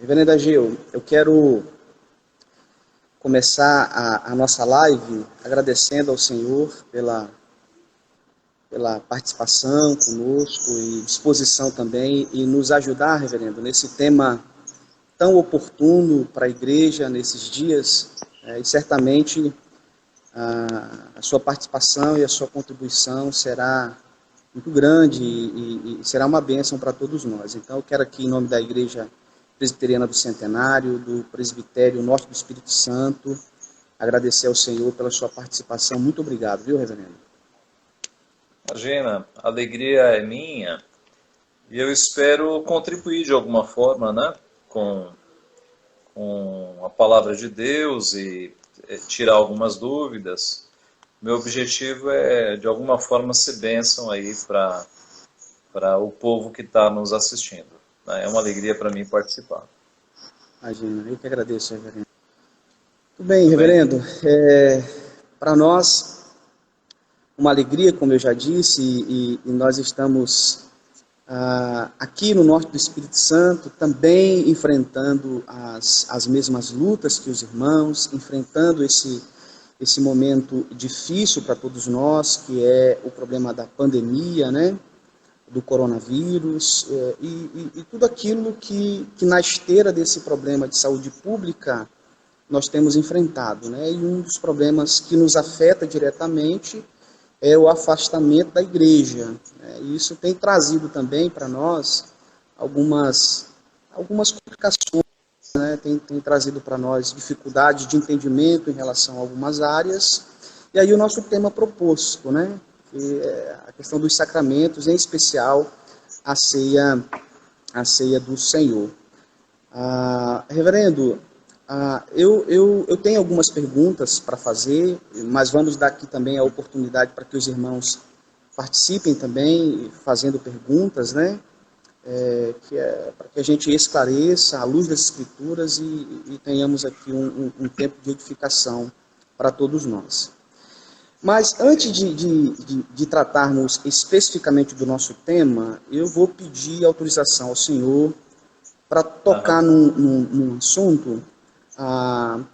Reverendo Ageu, eu quero começar a nossa live agradecendo ao Senhor pela participação conosco e disposição também e nos ajudar, reverendo, nesse tema tão oportuno para a igreja nesses dias, e certamente a sua participação e a sua contribuição será muito grande e será uma bênção para todos nós. Então eu quero aqui, em nome da Igreja Presbiteriana do Centenário, do Presbitério Norte do Espírito Santo, agradecer ao Senhor pela sua participação. Muito obrigado, viu, reverendo? Imagina, a alegria é minha e eu espero contribuir de alguma forma, né, com a palavra de Deus e tirar algumas dúvidas. Meu objetivo é, de alguma forma, ser bênção aí para o povo que está nos assistindo. É uma alegria para mim participar. Imagina, eu que agradeço, reverendo. Tudo bem, reverendo. Para nós, uma alegria, como eu já disse, e nós estamos aqui no Norte do Espírito Santo também enfrentando as mesmas lutas que os irmãos, enfrentando esse momento difícil para todos nós, que é o problema da pandemia, né? Do coronavírus, e tudo aquilo que na esteira desse problema de saúde pública nós temos enfrentado, né? E um dos problemas que nos afeta diretamente é o afastamento da igreja, né? E isso tem trazido também para nós algumas complicações, né? Tem trazido para nós dificuldade de entendimento em relação a algumas áreas, e aí o nosso tema proposto, né? Que é a questão dos sacramentos, em especial a ceia do Senhor. Reverendo, eu tenho algumas perguntas para fazer, mas vamos dar aqui também a oportunidade para que os irmãos participem também, fazendo perguntas, né? Para que a gente esclareça à luz das Escrituras e tenhamos aqui um tempo de edificação para todos nós. Mas antes de tratarmos especificamente do nosso tema, eu vou pedir autorização ao senhor para tocar num assunto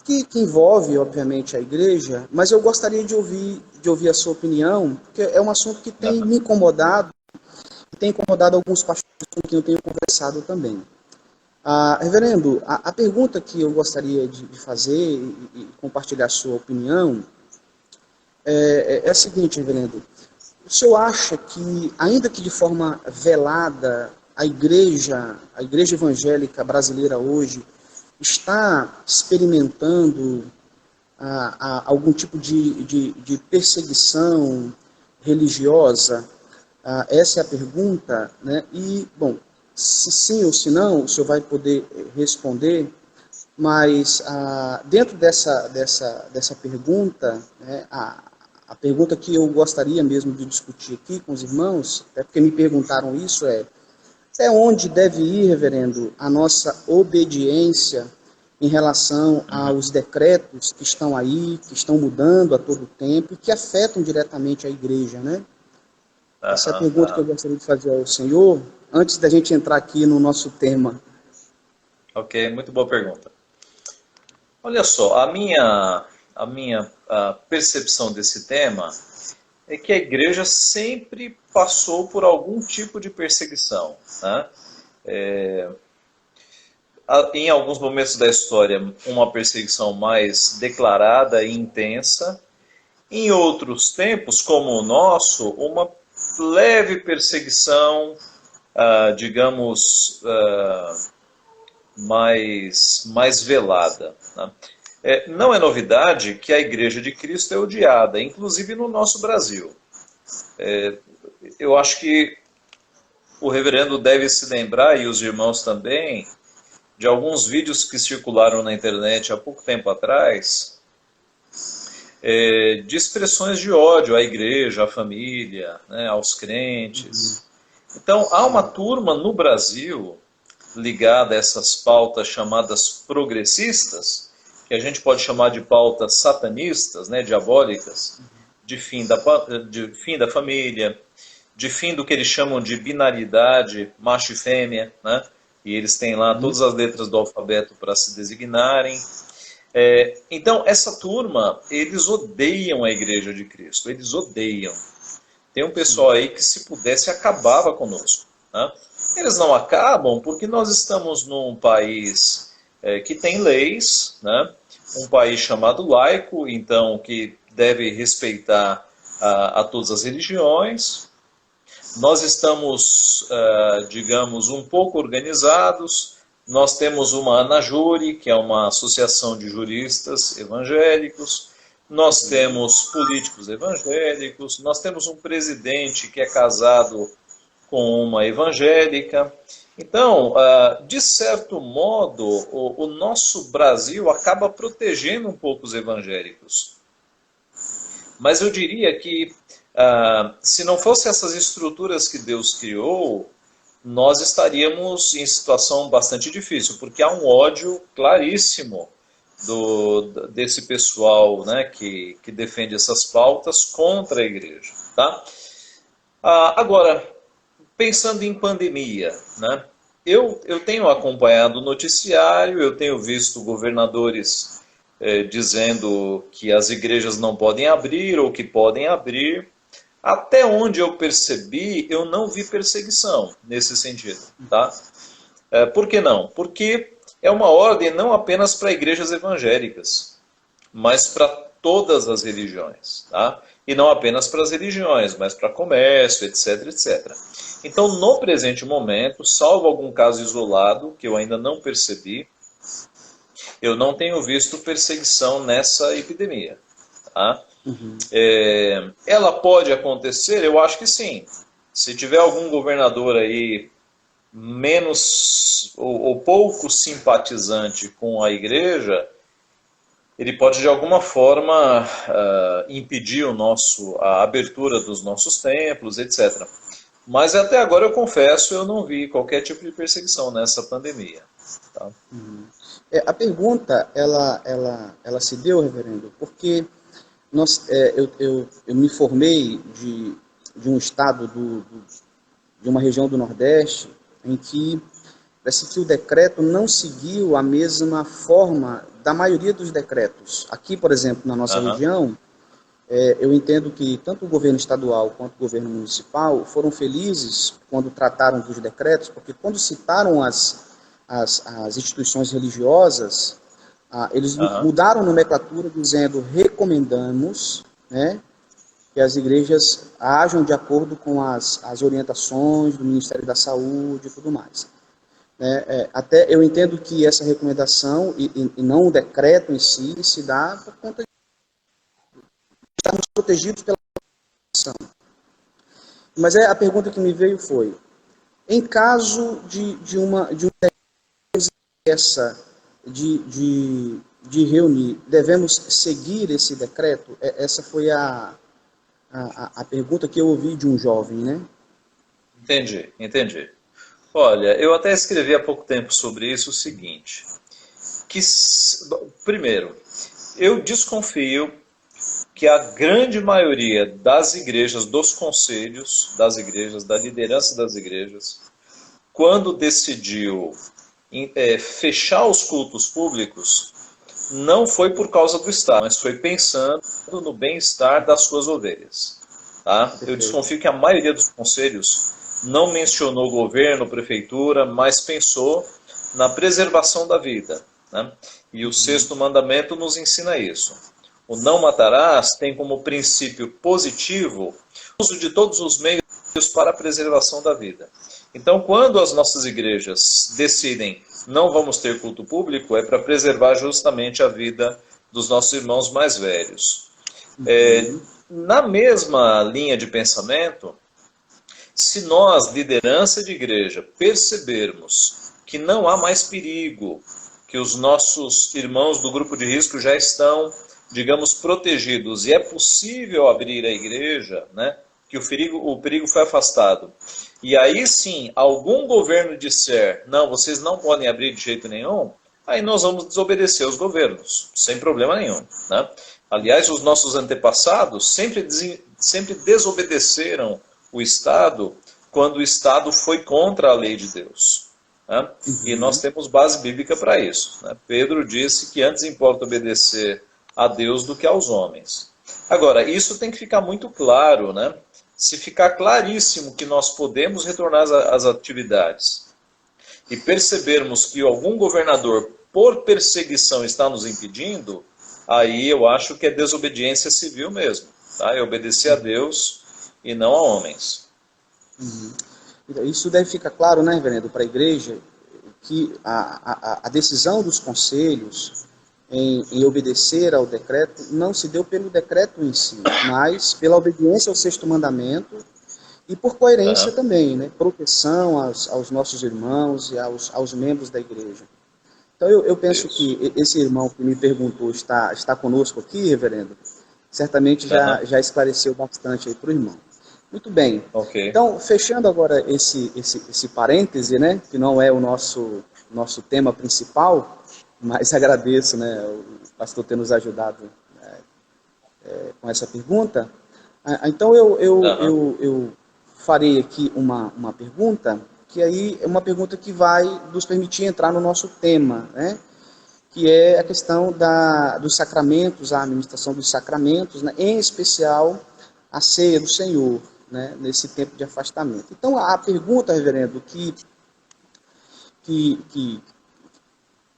que envolve, obviamente, a igreja, mas eu gostaria de ouvir a sua opinião, porque é um assunto que tem me incomodado, e tem incomodado alguns pastores com quem eu tenho conversado também. Reverendo, a pergunta que eu gostaria de fazer e compartilhar a sua opinião é a seguinte, reverendo. O senhor acha que, ainda que de forma velada, a igreja evangélica brasileira hoje está experimentando algum tipo de perseguição religiosa? Essa é a pergunta, né? E, bom, se sim ou se não, o senhor vai poder responder, mas dentro dessa pergunta, né, a pergunta que eu gostaria mesmo de discutir aqui com os irmãos, até porque me perguntaram isso, até onde deve ir, reverendo, a nossa obediência em relação aos decretos que estão aí, que estão mudando a todo tempo e que afetam diretamente a igreja, né? Essa é a pergunta que eu gostaria de fazer ao senhor, antes da gente entrar aqui no nosso tema. Ok, muito boa pergunta. Olha só, a minha percepção desse tema é que a igreja sempre passou por algum tipo de perseguição, né? Em alguns momentos da história, uma perseguição mais declarada e intensa. Em outros tempos, como o nosso, uma leve perseguição, digamos, mais velada, né? Não é novidade que a Igreja de Cristo é odiada, inclusive no nosso Brasil. Eu acho que o reverendo deve se lembrar, e os irmãos também, de alguns vídeos que circularam na internet há pouco tempo atrás, de expressões de ódio à igreja, à família, né, aos crentes. Então, há uma turma no Brasil ligada a essas pautas chamadas progressistas, que a gente pode chamar de pautas satanistas, né, diabólicas, de fim da família, de fim do que eles chamam de binaridade, macho e fêmea, né, e eles têm lá todas as letras do alfabeto para se designarem. Então, essa turma, eles odeiam a Igreja de Cristo, eles odeiam. Tem um pessoal aí que, se pudesse, acabava conosco, né? Eles não acabam porque nós estamos num país que tem leis, né? Um país chamado laico, então, que deve respeitar a todas as religiões. Nós estamos, digamos, um pouco organizados. Nós temos uma ANAJURE, que é uma associação de juristas evangélicos. Nós temos políticos evangélicos. Nós temos um presidente que é casado com uma evangélica. Então, de certo modo, o nosso Brasil acaba protegendo um pouco os evangélicos. Mas eu diria que, se não fossem essas estruturas que Deus criou, nós estaríamos em situação bastante difícil, porque há um ódio claríssimo desse pessoal, né, que defende essas pautas contra a igreja. Tá? Agora, pensando em pandemia, né, eu tenho acompanhado o noticiário, eu tenho visto governadores dizendo que as igrejas não podem abrir ou que podem abrir. Até onde eu percebi, eu não vi perseguição nesse sentido. Tá? Por que não? Porque é uma ordem não apenas para igrejas evangélicas, mas para todas as religiões. Tá? E não apenas para as religiões, mas para comércio, etc, etc. Então, no presente momento, salvo algum caso isolado, que eu ainda não percebi, eu não tenho visto perseguição nessa epidemia. Tá? Uhum. Ela pode acontecer? Eu acho que sim. Se tiver algum governador aí menos ou pouco simpatizante com a igreja, ele pode de alguma forma impedir a abertura dos nossos templos, etc. Mas até agora eu confesso, eu não vi qualquer tipo de perseguição nessa pandemia. Tá? Uhum. A pergunta, ela se deu, reverendo, porque eu me formei de um estado de uma região do Nordeste em que parece que o decreto não seguiu a mesma forma da maioria dos decretos. Aqui, por exemplo, na nossa região, eu entendo que tanto o governo estadual quanto o governo municipal foram felizes quando trataram dos decretos, porque quando citaram as instituições religiosas, eles mudaram a nomenclatura dizendo recomendamos, né, que as igrejas ajam de acordo com as orientações do Ministério da Saúde e tudo mais. Até eu entendo que essa recomendação e não o decreto em si se dá por conta de estarmos protegidos pela Constituição. Mas a pergunta que me veio foi, em caso de uma essa de reunir, devemos seguir esse decreto? Essa foi a pergunta que eu ouvi de um jovem, né? Entendi. Olha, eu até escrevi há pouco tempo sobre isso o seguinte, primeiro, eu desconfio que a grande maioria das igrejas, dos conselhos das igrejas, da liderança das igrejas, quando decidiu fechar os cultos públicos, não foi por causa do Estado, mas foi pensando no bem-estar das suas ovelhas. Tá? Eu desconfio que a maioria dos conselhos não mencionou governo, prefeitura, mas pensou na preservação da vida. Né? E o sexto mandamento nos ensina isso. O não matarás tem como princípio positivo o uso de todos os meios para a preservação da vida. Então, quando as nossas igrejas decidem não vamos ter culto público, é para preservar justamente a vida dos nossos irmãos mais velhos. Na mesma linha de pensamento, se nós, liderança de igreja, percebermos que não há mais perigo, que os nossos irmãos do grupo de risco já estão, digamos, protegidos, e é possível abrir a igreja, né, que o perigo foi afastado, e aí sim, algum governo disser, não, vocês não podem abrir de jeito nenhum, aí nós vamos desobedecer os governos, sem problema nenhum. Né? Aliás, os nossos antepassados sempre desobedeceram o Estado quando o Estado foi contra a lei de Deus. né? E nós temos base bíblica para isso, né? Pedro disse que antes importa obedecer a Deus do que aos homens. Agora, isso tem que ficar muito claro, né? Se ficar claríssimo que nós podemos retornar às atividades e percebermos que algum governador, por perseguição, está nos impedindo, aí eu acho que é desobediência civil mesmo, tá? É obedecer a Deus e não a homens. Isso deve ficar claro, né, reverendo, para a igreja, que a decisão dos conselhos em obedecer ao decreto não se deu pelo decreto em si, mas pela obediência ao sexto mandamento e por coerência também, né, proteção aos nossos irmãos e aos membros da igreja. Então eu penso que esse irmão que me perguntou está conosco aqui, reverendo, certamente já esclareceu bastante aí para o irmão. Muito bem. Okay. Então, fechando agora esse parêntese, né, que não é o nosso tema principal, mas agradeço, né, o pastor ter nos ajudado com essa pergunta. Então, eu farei aqui uma pergunta, que aí é uma pergunta que vai nos permitir entrar no nosso tema, né, que é a questão dos sacramentos, a administração dos sacramentos, né, em especial a ceia do Senhor, né, nesse tempo de afastamento. Então, a pergunta, reverendo, que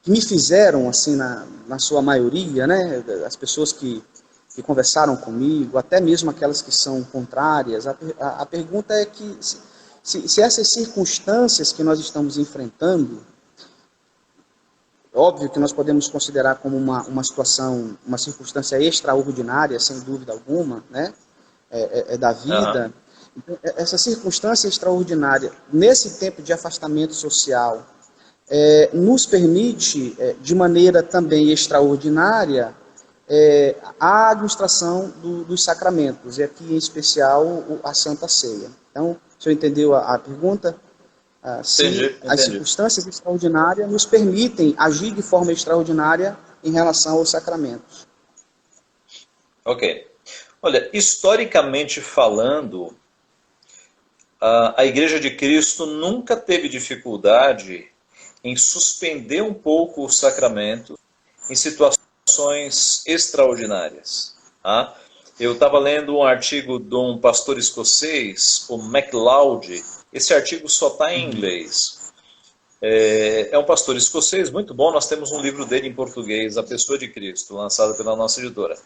me fizeram, assim, na sua maioria, né, as pessoas que conversaram comigo, até mesmo aquelas que são contrárias, a pergunta é que se essas circunstâncias que nós estamos enfrentando, óbvio que nós podemos considerar como uma situação, uma circunstância extraordinária, sem dúvida alguma, né, da vida, essa circunstância extraordinária, nesse tempo de afastamento social, nos permite, de maneira também extraordinária, a administração dos sacramentos, e aqui em especial a Santa Ceia. Então, o senhor entendeu a pergunta? Entendi. As circunstâncias extraordinárias nos permitem agir de forma extraordinária em relação aos sacramentos. Ok. Olha, historicamente falando, a Igreja de Cristo nunca teve dificuldade em suspender um pouco o sacramento em situações extraordinárias. Tá? Eu estava lendo um artigo de um pastor escocês, o MacLeod. Esse artigo só está em inglês. É um pastor escocês muito bom, nós temos um livro dele em português, A Pessoa de Cristo, lançado pela nossa editora.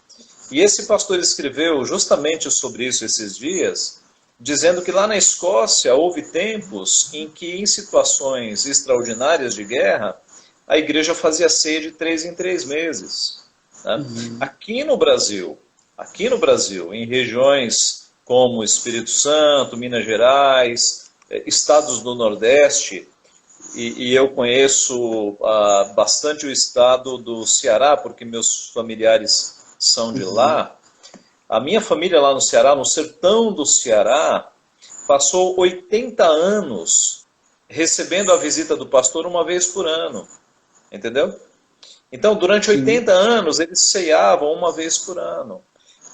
E esse pastor escreveu justamente sobre isso esses dias, dizendo que lá na Escócia houve tempos em que, em situações extraordinárias de guerra, a igreja fazia ceia de 3 em 3 meses. Né? Aqui no Brasil, em regiões como Espírito Santo, Minas Gerais, estados do Nordeste, e eu conheço bastante o estado do Ceará, porque meus familiares são de lá. A minha família lá no Ceará, no sertão do Ceará, passou 80 anos recebendo a visita do pastor uma vez por ano. Entendeu? Então, durante 80 anos, eles ceiavam uma vez por ano.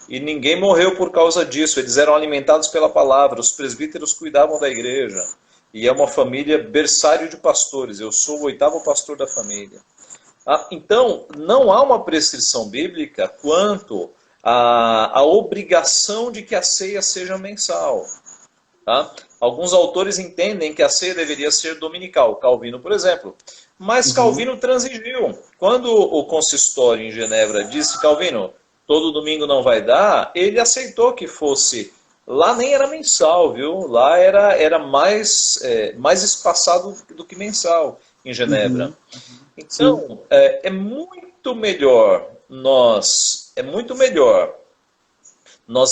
E ninguém morreu por causa disso. Eles eram alimentados pela palavra. Os presbíteros cuidavam da igreja. E é uma família berçário de pastores. Eu sou o 8º pastor da família. Então, não há uma prescrição bíblica quanto à obrigação de que a ceia seja mensal. Tá? Alguns autores entendem que a ceia deveria ser dominical. Calvino, por exemplo. Mas Calvino transigiu. Quando o consistório em Genebra disse, Calvino, todo domingo não vai dar, ele aceitou que fosse. Lá nem era mensal, viu? Lá era mais espaçado do que mensal em Genebra. Então, é muito melhor nós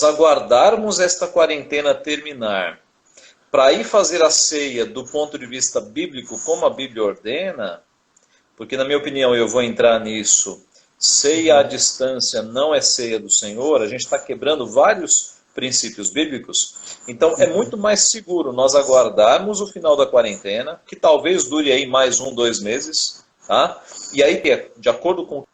aguardarmos esta quarentena terminar para ir fazer a ceia do ponto de vista bíblico, como a Bíblia ordena, porque na minha opinião, eu vou entrar nisso, ceia à distância não é ceia do Senhor, a gente está quebrando vários princípios bíblicos, então é muito mais seguro nós aguardarmos o final da quarentena, que talvez dure aí mais 1, 2 meses, tá? E aí, de acordo com o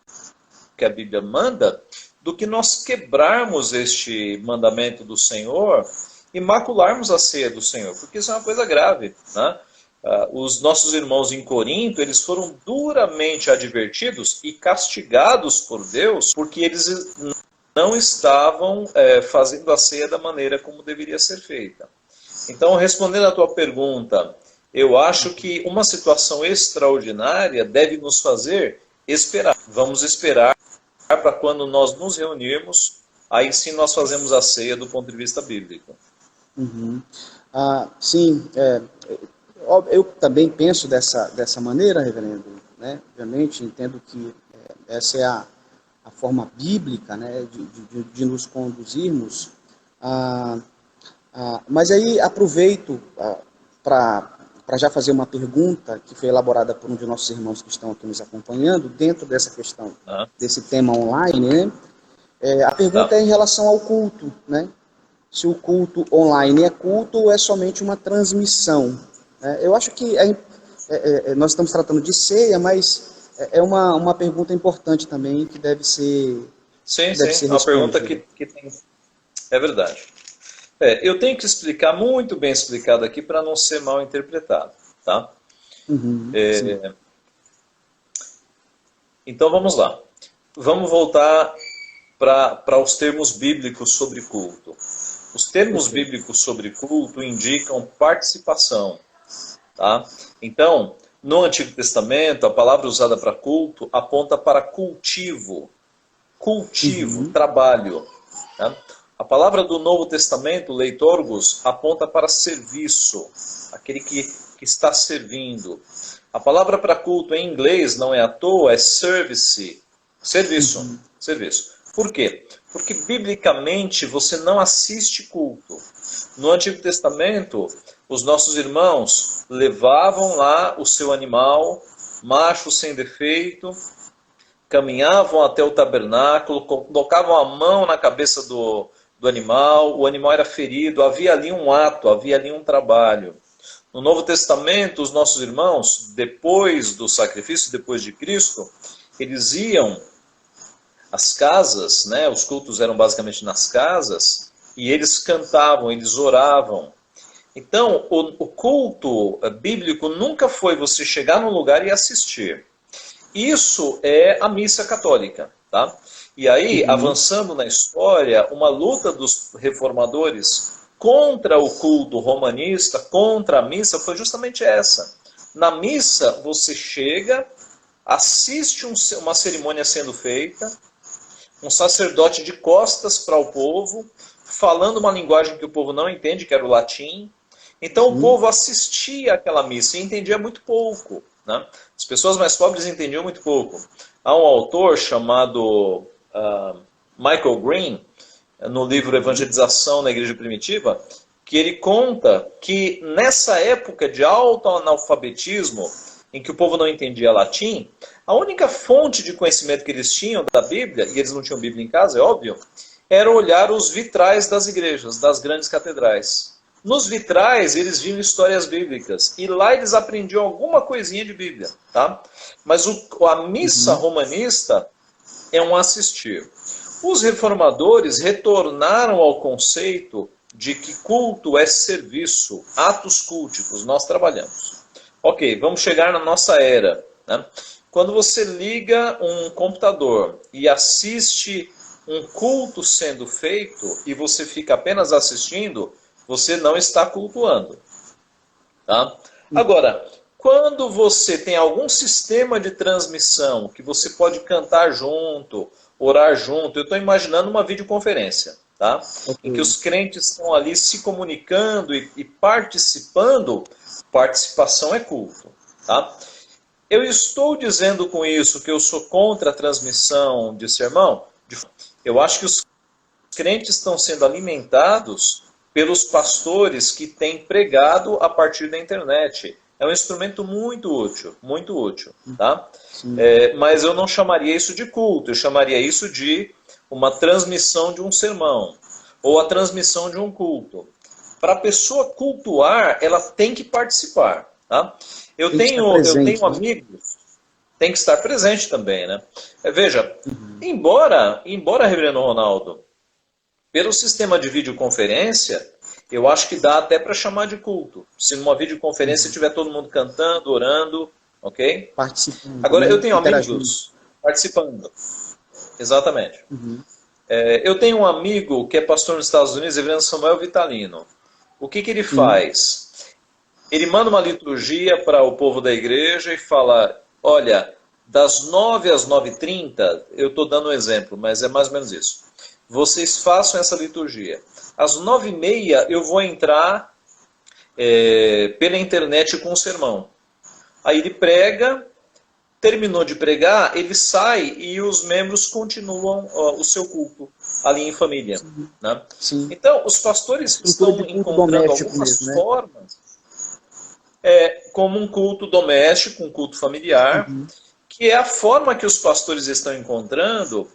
que a Bíblia manda, do que nós quebrarmos este mandamento do Senhor e macularmos a ceia do Senhor, porque isso é uma coisa grave, né? os nossos irmãos em Corinto, eles foram duramente advertidos e castigados por Deus, porque eles não estavam fazendo a ceia da maneira como deveria ser feita. Então, respondendo à tua pergunta, eu acho que uma situação extraordinária deve nos fazer esperar. Vamos esperar para quando nós nos reunirmos, aí sim nós fazemos a ceia do ponto de vista bíblico. Uhum. Sim, eu também penso dessa maneira, reverendo, né? Obviamente, entendo que essa é a forma bíblica, né, de nos conduzirmos. Mas aí aproveito para já fazer uma pergunta que foi elaborada por um de nossos irmãos que estão aqui nos acompanhando, dentro dessa questão, desse tema online, né? A pergunta é em relação ao culto, né? Se o culto online é culto ou é somente uma transmissão. Eu acho que nós estamos tratando de ceia, mas é uma pergunta importante também que deve ser Sim, sim, uma pergunta que tem... É verdade. Eu tenho que explicar, muito bem explicado aqui, para não ser mal interpretado. Tá? Então vamos lá. Vamos voltar para os termos bíblicos sobre culto. Os termos bíblicos sobre culto indicam participação. Tá? Então, no Antigo Testamento, a palavra usada para culto aponta para cultivo. Cultivo, trabalho. Tá? A palavra do Novo Testamento, leitorgos, aponta para serviço. Aquele que está servindo. A palavra para culto em inglês, não é à toa, é service. Serviço. Serviço. Por quê? Porque, biblicamente, você não assiste culto. No Antigo Testamento, os nossos irmãos levavam lá o seu animal, macho sem defeito, caminhavam até o tabernáculo, colocavam a mão na cabeça do animal, o animal era ferido, havia ali um ato, havia ali um trabalho. No Novo Testamento, os nossos irmãos, depois do sacrifício, depois de Cristo, eles iam às casas, né? Os cultos eram basicamente nas casas, e eles cantavam, eles oravam. Então, o culto bíblico nunca foi você chegar num lugar e assistir. Isso é a missa católica, tá? E aí, avançando na história, uma luta dos reformadores contra o culto romanista, contra a missa, foi justamente essa. Na missa, você chega, assiste uma cerimônia sendo feita, um sacerdote de costas para o povo, falando uma linguagem que o povo não entende, que era o latim. Então o povo assistia àquela missa e entendia muito pouco. Né? As pessoas mais pobres entendiam muito pouco. Há um autor chamado Michael Green, no livro Evangelização na Igreja Primitiva, que ele conta que nessa época de alto analfabetismo, em que o povo não entendia latim, a única fonte de conhecimento que eles tinham da Bíblia, e eles não tinham Bíblia em casa, é óbvio, era olhar os vitrais das igrejas, das grandes catedrais. Nos vitrais, eles viam histórias bíblicas, e lá eles aprendiam alguma coisinha de Bíblia. Tá? Mas a missa romanista é um assistir. Os reformadores retornaram ao conceito de que culto é serviço, atos culticos, nós trabalhamos. Ok, vamos chegar na nossa era. Né? Quando você liga um computador e assiste um culto sendo feito e você fica apenas assistindo, você não está cultuando. Tá? Agora, quando você tem algum sistema de transmissão que você pode cantar junto, orar junto, eu estou imaginando uma videoconferência, tá? Em que os crentes estão ali se comunicando e participando, participação é culto. Tá? Eu estou dizendo com isso que eu sou contra a transmissão de sermão? Eu acho que os crentes estão sendo alimentados pelos pastores que têm pregado a partir da internet. É um instrumento muito útil, tá? Mas eu não chamaria isso de culto, eu chamaria isso de uma transmissão de um sermão, ou a transmissão de um culto. Para a pessoa cultuar, ela tem que participar. Tá? Eu tenho amigos, tem que estar presente também. Né? Veja, embora, reverendo Ronaldo, pelo sistema de videoconferência, eu acho que dá até para chamar de culto. Se numa videoconferência tiver todo mundo cantando, orando, ok? Participando, Agora, né? eu tenho Interagindo. amigos participando. Exatamente. Uhum. Eu tenho um amigo que é pastor nos Estados Unidos, reverendo Samuel Vitalino. O que ele Sim. faz? Ele manda uma liturgia para o povo da igreja e fala, olha, das 9 às 9h30, eu estou dando um exemplo, mas é mais ou menos isso. Vocês façam essa liturgia. Às 9h30 eu vou entrar pela internet com o sermão. Aí ele prega, terminou de pregar, ele sai e os membros continuam o seu culto ali em família. Sim. Né? Sim. Então, os pastores Estrutura estão de culto encontrando doméstico algumas mesmo, né? formas, como um culto doméstico, um culto familiar, Uhum. que é a forma que os pastores estão encontrando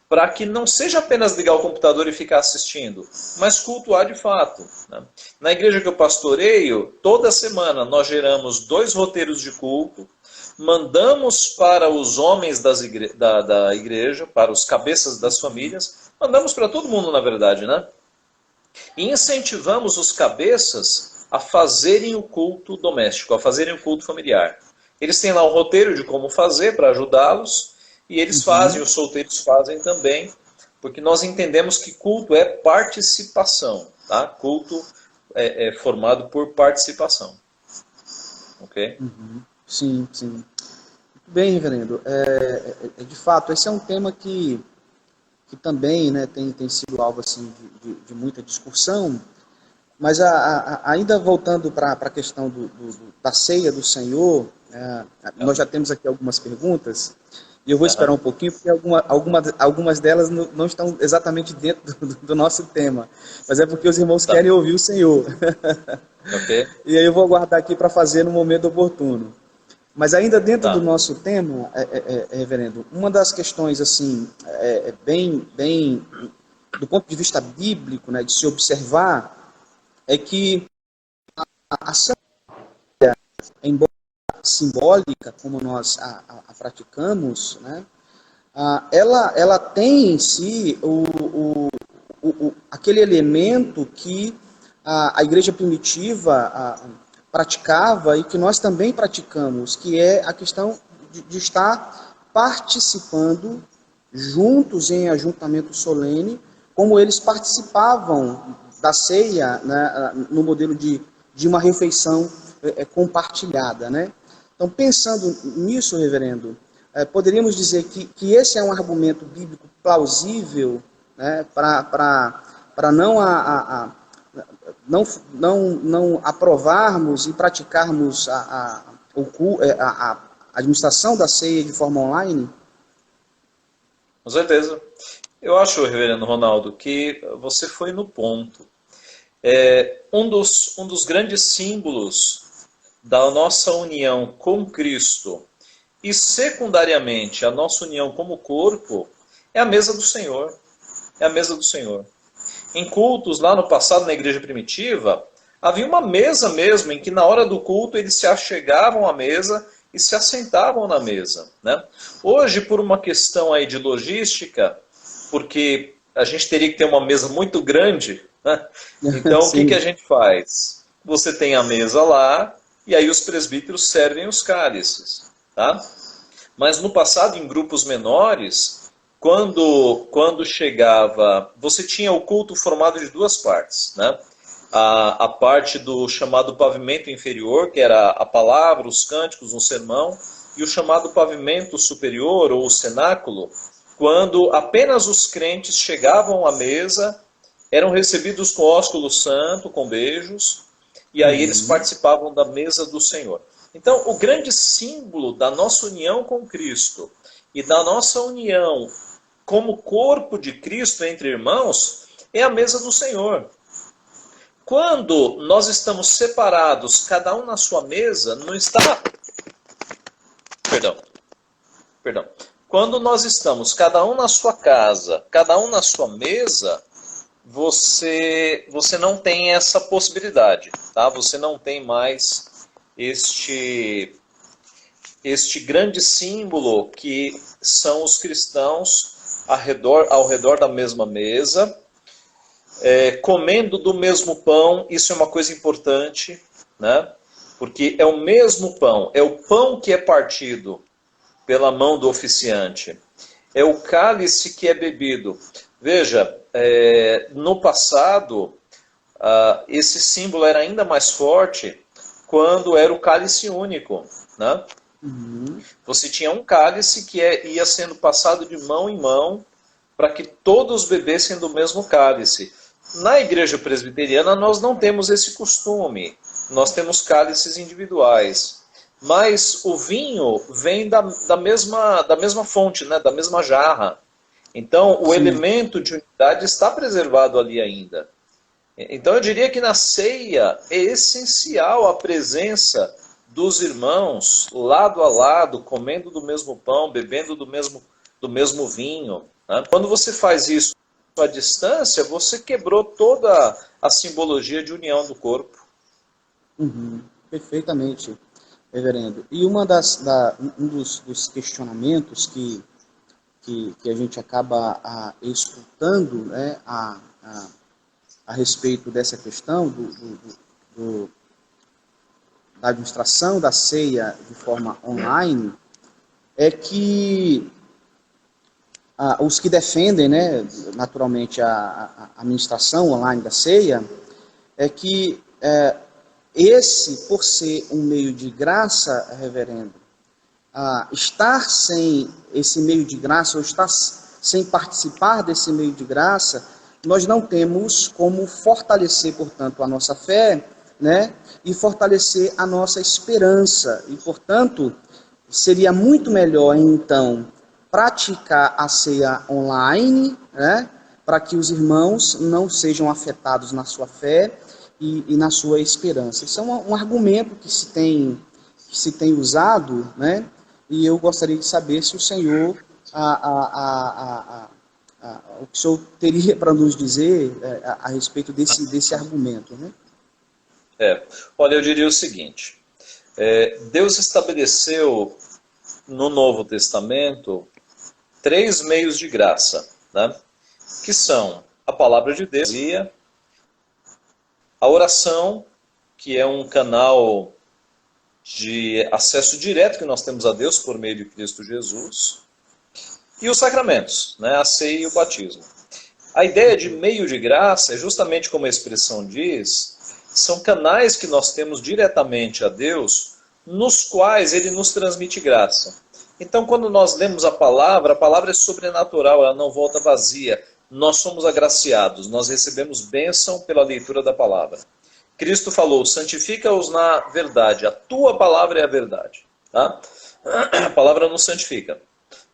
para que não seja apenas ligar o computador e ficar assistindo, mas cultuar de fato. Né? Na igreja que eu pastoreio, toda semana nós geramos 2 roteiros de culto, mandamos para os homens da igreja, para os cabeças das famílias, mandamos para todo mundo, na verdade, né? E incentivamos os cabeças a fazerem o culto doméstico, a fazerem o culto familiar. Eles têm lá um roteiro de como fazer para ajudá-los, e eles fazem, Uhum. os solteiros fazem também, porque nós entendemos que culto é participação, tá? Culto é formado por participação. Ok? Uhum. Sim, sim. Muito bem, reverendo. De fato, esse é um tema que também, né, tem sido alvo assim, de muita discussão, mas ainda voltando para a questão da ceia do Senhor, nós já temos aqui algumas perguntas, e eu vou esperar um Aham. pouquinho, porque algumas delas não estão exatamente dentro do nosso tema, mas é porque os irmãos Tá. querem ouvir o Senhor. Ok? E aí eu vou aguardar aqui para fazer no momento oportuno. Mas ainda dentro do Tá. nosso tema, reverendo, uma das questões assim, bem do ponto de vista bíblico, né, de se observar, é que a ceia, embora simbólica, como nós a praticamos, né, ela tem em si aquele elemento que a igreja primitiva praticava e que nós também praticamos, que é a questão de estar participando juntos em ajuntamento solene, como eles participavam da ceia, né, no modelo de uma refeição compartilhada, né? Então, pensando nisso, reverendo, poderíamos dizer que esse é um argumento bíblico plausível, né, para não aprovarmos e praticarmos a administração da ceia de forma online? Com certeza. Eu acho, reverendo Ronaldo, que você foi no ponto. Um dos grandes símbolos da nossa união com Cristo e, secundariamente, a nossa união como corpo é a mesa do Senhor. É a mesa do Senhor. Em cultos, lá no passado, na igreja primitiva, havia uma mesa mesmo, em que na hora do culto eles se achegavam à mesa e se assentavam na mesa. Né? Hoje, por uma questão aí de logística, porque a gente teria que ter uma mesa muito grande, né? Então o que a Sim. gente faz? Você tem a mesa lá, e aí os presbíteros servem os cálices. Tá? Mas no passado, em grupos menores, quando chegava, você tinha o culto formado de 2 partes, né? A parte do chamado pavimento inferior, que era a palavra, os cânticos, um sermão, e o chamado pavimento superior, ou o cenáculo, quando apenas os crentes chegavam à mesa, eram recebidos com ósculo santo, com beijos, e aí eles Uhum. participavam da mesa do Senhor. Então, o grande símbolo da nossa união com Cristo e da nossa união como corpo de Cristo entre irmãos é a mesa do Senhor. Quando nós estamos separados, cada um na sua mesa, não está... Perdão. Quando nós estamos, cada um na sua casa, cada um na sua mesa, você não tem essa possibilidade, tá? Você não tem mais este grande símbolo que são os cristãos ao redor da mesma mesa, comendo do mesmo pão, isso é uma coisa importante, né? Porque é o mesmo pão, é o pão que é partido pela mão do oficiante, é o cálice que é bebido. Veja, no passado, esse símbolo era ainda mais forte quando era o cálice único, né? Uhum. Você tinha um cálice que ia sendo passado de mão em mão para que todos bebessem do mesmo cálice. Na igreja presbiteriana nós não temos esse costume, nós temos cálices individuais. Mas o vinho vem da mesma fonte, né? Da mesma jarra. Então o Sim. elemento de unidade está preservado ali ainda. Então eu diria que na ceia é essencial a presença dos irmãos lado a lado, comendo do mesmo pão, bebendo do mesmo vinho. Né? Quando você faz isso à distância, você quebrou toda a simbologia de união do corpo. Uhum. Perfeitamente, reverendo. E um dos questionamentos que a gente acaba escutando, né, a respeito dessa questão da administração da ceia de forma online, é que os que defendem, né, naturalmente, a administração online da ceia, é que esse, por ser um meio de graça, reverendo, estar sem esse meio de graça, ou estar sem participar desse meio de graça, nós não temos como fortalecer, portanto, a nossa fé, né, e fortalecer a nossa esperança. E, portanto, seria muito melhor, então, praticar a ceia online, né, para que os irmãos não sejam afetados na sua fé e na sua esperança. Isso é um argumento que se tem usado, né, e eu gostaria de saber se o senhor, o que o senhor teria para nos dizer a respeito desse argumento, né? Olha, eu diria o seguinte, Deus estabeleceu no Novo Testamento 3 meios de graça, né? Que são a palavra de Deus, a oração, que é um canal de acesso direto que nós temos a Deus por meio de Cristo Jesus, e os sacramentos, né? A ceia e o batismo. A ideia de meio de graça é justamente como a expressão diz, são canais que nós temos diretamente a Deus, nos quais Ele nos transmite graça. Então, quando nós lemos a palavra é sobrenatural, ela não volta vazia. Nós somos agraciados, nós recebemos bênção pela leitura da palavra. Cristo falou, santifica-os na verdade, a tua palavra é a verdade. Tá? A palavra nos santifica.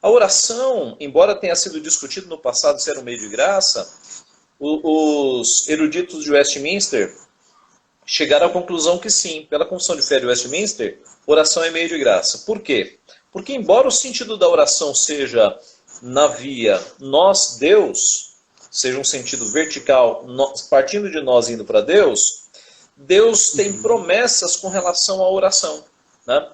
A oração, embora tenha sido discutido no passado se era um meio de graça, os eruditos de Westminster chegaram à conclusão que sim, pela Confissão de Fé de Westminster, oração é meio de graça. Por quê? Porque embora o sentido da oração seja na via nós, Deus, seja um sentido vertical, partindo de nós indo para Deus, Deus tem promessas com relação à oração, né?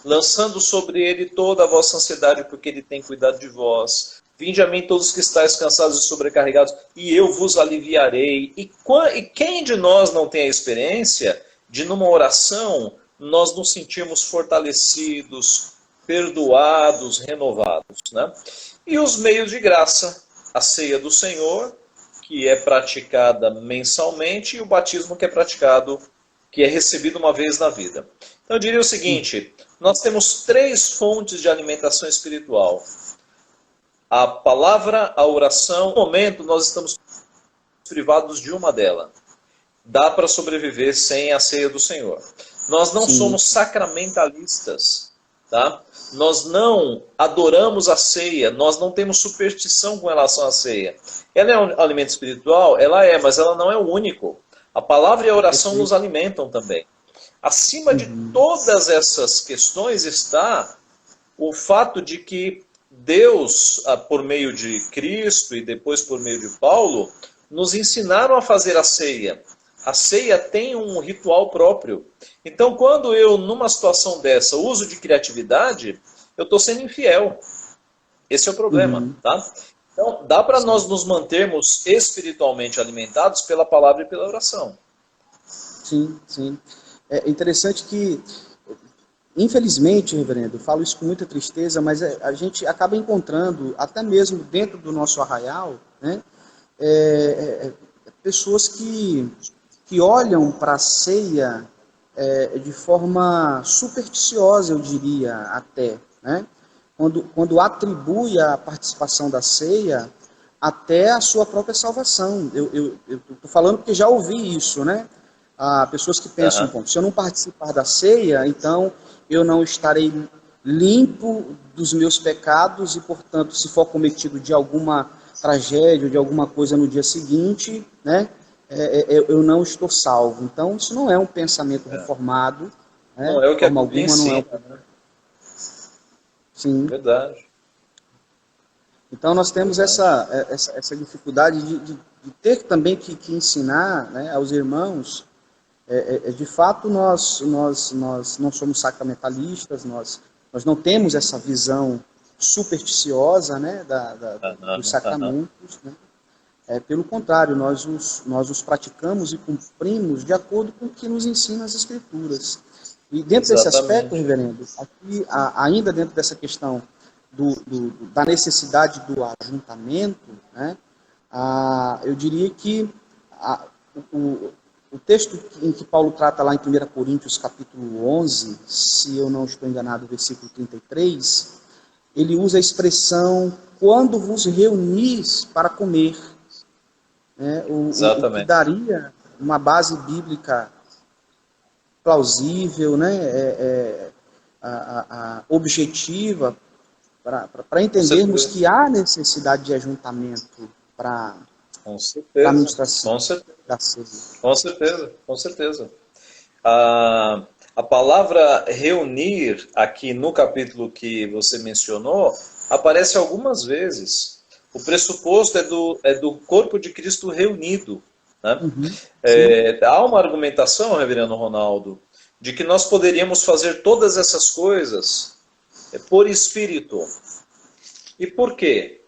Lançando sobre ele toda a vossa ansiedade, porque ele tem cuidado de vós. Vinde a mim todos que estáis cansados e sobrecarregados, e eu vos aliviarei. E quem de nós não tem a experiência de, numa oração, nós nos sentirmos fortalecidos, perdoados, renovados, né? E os meios de graça, a ceia do Senhor, que é praticada mensalmente, e o batismo que é recebido uma vez na vida. Então eu diria o seguinte, nós temos 3 fontes de alimentação espiritual. A palavra, a oração. No momento nós estamos privados de uma delas. Dá para sobreviver sem a ceia do Senhor. Nós não somos sacramentalistas, tá? Nós não adoramos a ceia, nós não temos superstição com relação à ceia. Ela é um alimento espiritual? Ela é, mas ela não é o único. A palavra e a oração nos alimentam também. Acima de todas essas questões está o fato de que Deus, por meio de Cristo e depois por meio de Paulo, nos ensinaram a fazer a ceia. A ceia tem um ritual próprio. Então, quando eu, numa situação dessa, uso de criatividade, eu estou sendo infiel. Esse é o problema, tá? Então, dá para nós nos mantermos espiritualmente alimentados pela palavra e pela oração. Sim, sim. É interessante que, infelizmente, reverendo, eu falo isso com muita tristeza, mas a gente acaba encontrando, até mesmo dentro do nosso arraial, né, pessoas que olham para a ceia de forma supersticiosa, eu diria até, né? Quando atribui a participação da ceia até a sua própria salvação. Eu estou falando porque já ouvi isso, né? Pessoas que pensam, Uhum. bom, se eu não participar da ceia, então eu não estarei limpo dos meus pecados e, portanto, se for cometido de alguma tragédia, de alguma coisa no dia seguinte, né? Eu não estou salvo. Então, isso não é um pensamento reformado, né? Não é o De que a forma Bíblia alguma, não é um... ensina, né? Sim. Verdade. Então, nós temos Verdade. essa dificuldade de ter também que ensinar, né, aos irmãos. De fato, nós não somos sacramentalistas, nós não temos essa visão supersticiosa, né, dos Aham, aham. sacramentos, né? Pelo contrário, nós os praticamos e cumprimos de acordo com o que nos ensina as Escrituras. E dentro desse aspecto, Exatamente. reverendo, aqui, ainda dentro dessa questão da necessidade do ajuntamento, né, eu diria que o, o texto em que Paulo trata lá em 1 Coríntios capítulo 11, se eu não estou enganado, versículo 33, ele usa a expressão quando vos reunis para comer, né, o que Exatamente. daria uma base bíblica plausível, né, objetiva, para Com entendermos certeza. que há necessidade de ajuntamento para Com a certeza. administração Com certeza. da ceia. Com certeza. Com certeza. A palavra reunir, aqui no capítulo que você mencionou, aparece algumas vezes. O pressuposto é do corpo de Cristo reunido. Né? Uhum, sim, Há uma argumentação, reverendo Ronaldo, de que nós poderíamos fazer todas essas coisas por espírito. E por quê?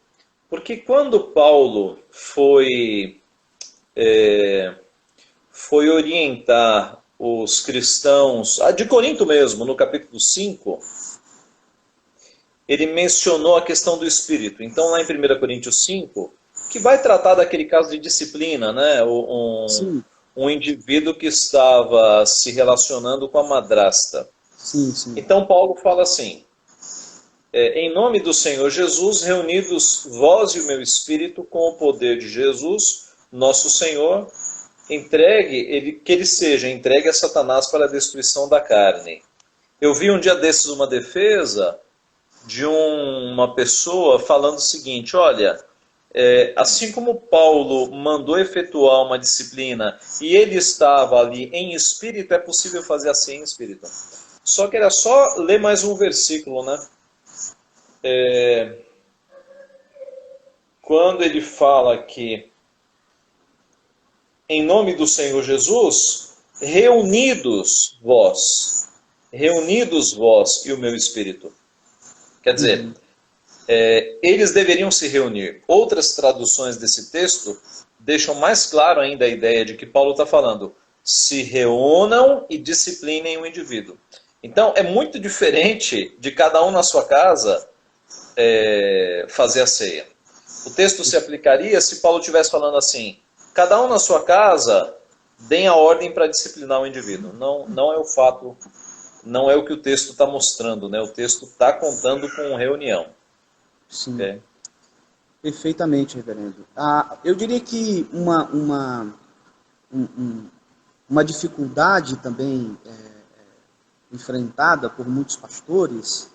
Porque quando Paulo foi orientar os cristãos, de Corinto mesmo, no capítulo 5, ele mencionou a questão do espírito. Então, lá em 1 Coríntios 5, que vai tratar daquele caso de disciplina, né? sim, Um indivíduo que estava se relacionando com a madrasta. sim, sim. Então, Paulo fala assim: em nome do Senhor Jesus, reunidos vós e o meu espírito com o poder de Jesus, nosso Senhor, que ele seja entregue a Satanás para a destruição da carne. Eu vi um dia desses uma defesa de uma pessoa falando o seguinte: olha, assim como Paulo mandou efetuar uma disciplina e ele estava ali em espírito, é possível fazer assim em espírito. Só que era só ler mais um versículo, né? Quando ele fala que em nome do Senhor Jesus, reunidos vós e o meu espírito. Quer dizer, Uhum, eles deveriam se reunir. Outras traduções desse texto deixam mais claro ainda a ideia de que Paulo está falando: se reúnam e disciplinem o indivíduo. Então, é muito diferente de cada um na sua casa fazer a ceia. O texto se aplicaria se Paulo estivesse falando assim: cada um na sua casa, deem a ordem para disciplinar o indivíduo. Não, não é o fato, não é o que o texto está mostrando, né? O texto está contando com reunião. sim, Okay? perfeitamente, reverendo. Eu diria que uma dificuldade também enfrentada por muitos pastores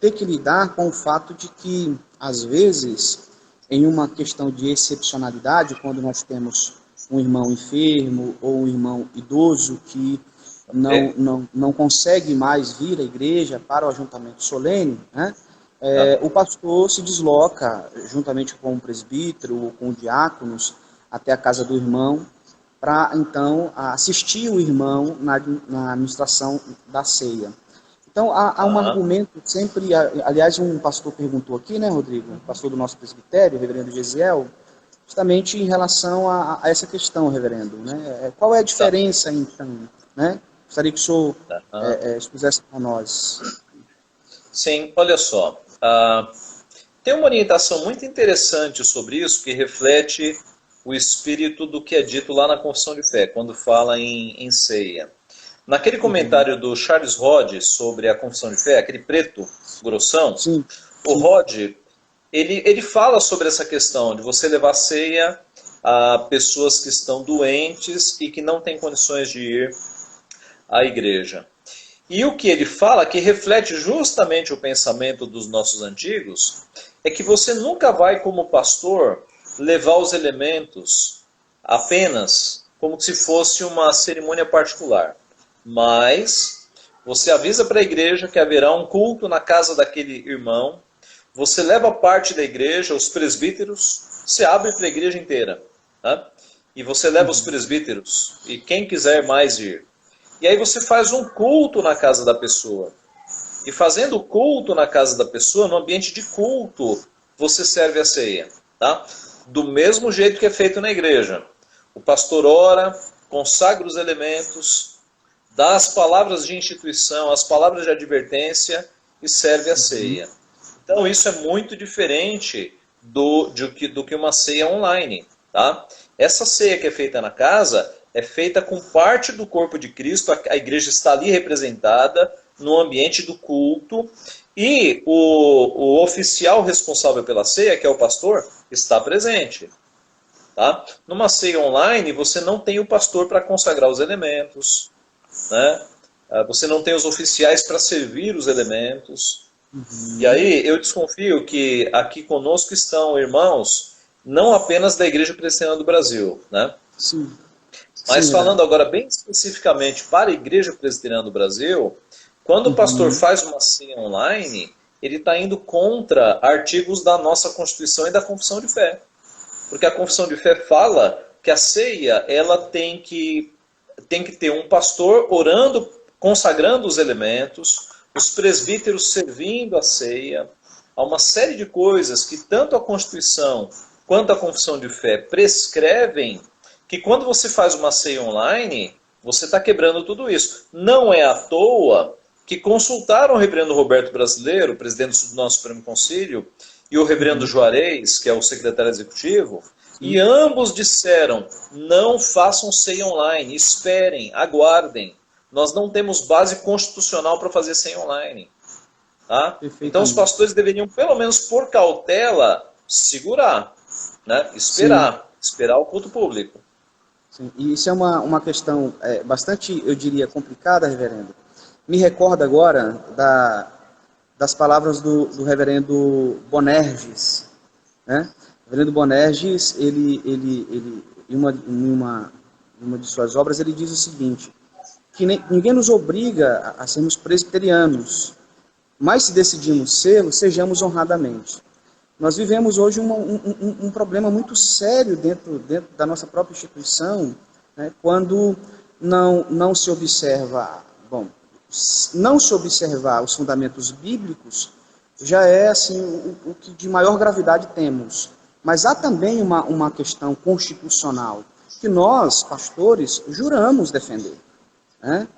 ter que lidar com o fato de que, às vezes, em uma questão de excepcionalidade, quando nós temos um irmão enfermo ou um irmão idoso que Okay? não consegue mais vir à igreja para o ajuntamento solene, né? O pastor se desloca, juntamente com o presbítero ou com os diáconos, até a casa do irmão, para, então, assistir o irmão na administração da ceia. Então, há um argumento sempre, aliás, um pastor perguntou aqui, né, Rodrigo, um pastor do nosso presbitério, o reverendo Gesiel, justamente em relação a essa questão, reverendo, né? Qual é a diferença, então, né? Gostaria que o senhor expusesse para nós. Sim, olha só. Tem uma orientação muito interessante sobre isso que reflete o espírito do que é dito lá na Confissão de Fé, quando fala em ceia. Naquele comentário do Charles Hodge sobre a Confissão de Fé, aquele preto grossão, Sim. o Hodge, ele fala sobre essa questão de você levar ceia a pessoas que estão doentes e que não têm condições de ir à igreja. E o que ele fala, que reflete justamente o pensamento dos nossos antigos, é que você nunca vai, como pastor, levar os elementos apenas como se fosse uma cerimônia particular. Mas você avisa para a igreja que haverá um culto na casa daquele irmão, você leva parte da igreja, os presbíteros, você abre para a igreja inteira. Tá? E você leva os presbíteros, e quem quiser mais ir. E aí você faz um culto na casa da pessoa. E fazendo o culto na casa da pessoa, no ambiente de culto, você serve a ceia. Tá? Do mesmo jeito que é feito na igreja. O pastor ora, consagra os elementos, dá as palavras de instituição, as palavras de advertência e serve a ceia. Então isso é muito diferente do que uma ceia online. Tá? Essa ceia que é feita na casa é feita com parte do corpo de Cristo, a igreja está ali representada no ambiente do culto, e o oficial responsável pela ceia, que é o pastor, está presente. Tá? Numa ceia online, você não tem o pastor para consagrar os elementos, né? Você não tem os oficiais para servir os elementos. E aí eu desconfio que aqui conosco estão irmãos, não apenas da Igreja Presbiteriana do Brasil, né? Sim. Mas falando agora bem especificamente para a Igreja Presbiteriana do Brasil, quando o pastor faz uma ceia online, ele está indo contra artigos da nossa Constituição e da Confissão de Fé. Porque a Confissão de Fé fala que a ceia ela tem que ter um pastor orando, consagrando os elementos, os presbíteros servindo a ceia. Há uma série de coisas que tanto a Constituição quanto a Confissão de Fé prescrevem, que quando você faz uma ceia online, você está quebrando tudo isso. Não é à toa que consultaram o reverendo Roberto Brasileiro, presidente do nosso Supremo Concílio, e o reverendo Juarez, que é o secretário executivo, e ambos disseram, não façam ceia online, esperem, aguardem. Nós não temos base constitucional para fazer ceia online. Tá? Então os pastores deveriam, pelo menos por cautela, segurar, né? Esperar o culto público. Sim. E isso é uma questão bastante, eu diria, complicada, reverendo. Me recorda agora das palavras do reverendo Bonerges, né? O reverendo Bonerges, ele em uma de suas obras, ele diz o seguinte, que ninguém nos obriga a sermos presbiterianos, mas se decidimos ser, sejamos honradamente. Nós vivemos hoje um problema muito sério dentro da nossa própria instituição, né, quando não se observa, não se observar os fundamentos bíblicos, já é assim o que de maior gravidade temos. Mas há também uma questão constitucional, que nós, pastores, juramos defender. Né?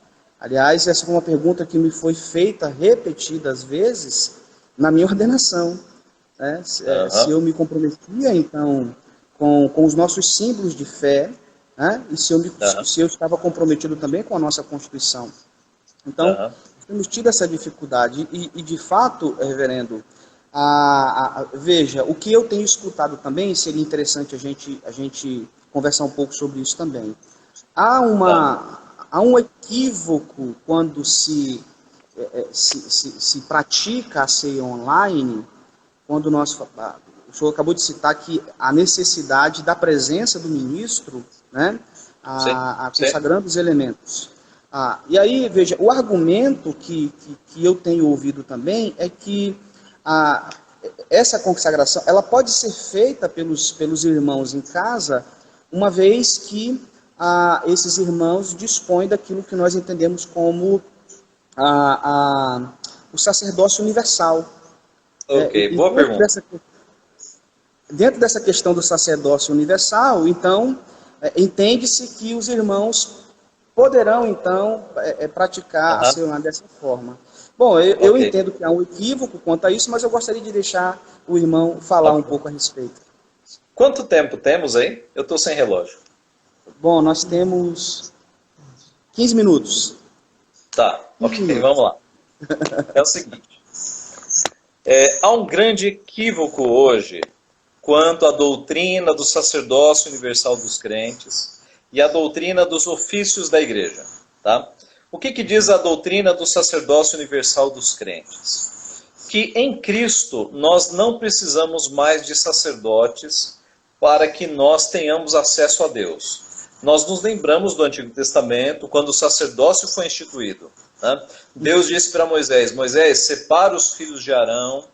Aliás, essa foi uma pergunta que me foi feita repetidas vezes na minha ordenação. Né? Se eu me comprometia, então, com os nossos símbolos de fé, né? E se eu estava comprometido também com a nossa Constituição. Então, temos tido essa dificuldade. E de fato, reverendo, veja, o que eu tenho escutado também, seria interessante a gente conversar um pouco sobre isso também. Há um equívoco quando se pratica a ceia online, quando o senhor acabou de citar que a necessidade da presença do ministro, né, consagrando os elementos. E aí, veja, o argumento que eu tenho ouvido também é que essa consagração ela pode ser feita pelos irmãos em casa, uma vez que esses irmãos dispõem daquilo que nós entendemos como o sacerdócio universal. Ok, boa pergunta. Dentro dessa questão do sacerdócio universal, então, entende-se que os irmãos poderão, então, praticar a cerimônia dessa forma. Bom, eu entendo que há um equívoco quanto a isso, mas eu gostaria de deixar o irmão falar um pouco a respeito. Quanto tempo temos aí? Eu estou sem relógio. Bom, nós temos 15 minutos. Tá, ok, vamos lá. É o seguinte. Há um grande equívoco hoje quanto à doutrina do sacerdócio universal dos crentes e a doutrina dos ofícios da igreja. Tá? O que diz a doutrina do sacerdócio universal dos crentes? Que em Cristo nós não precisamos mais de sacerdotes para que nós tenhamos acesso a Deus. Nós nos lembramos do Antigo Testamento, quando o sacerdócio foi instituído. Né? Deus disse para Moisés, Moisés, separa os filhos de Arão,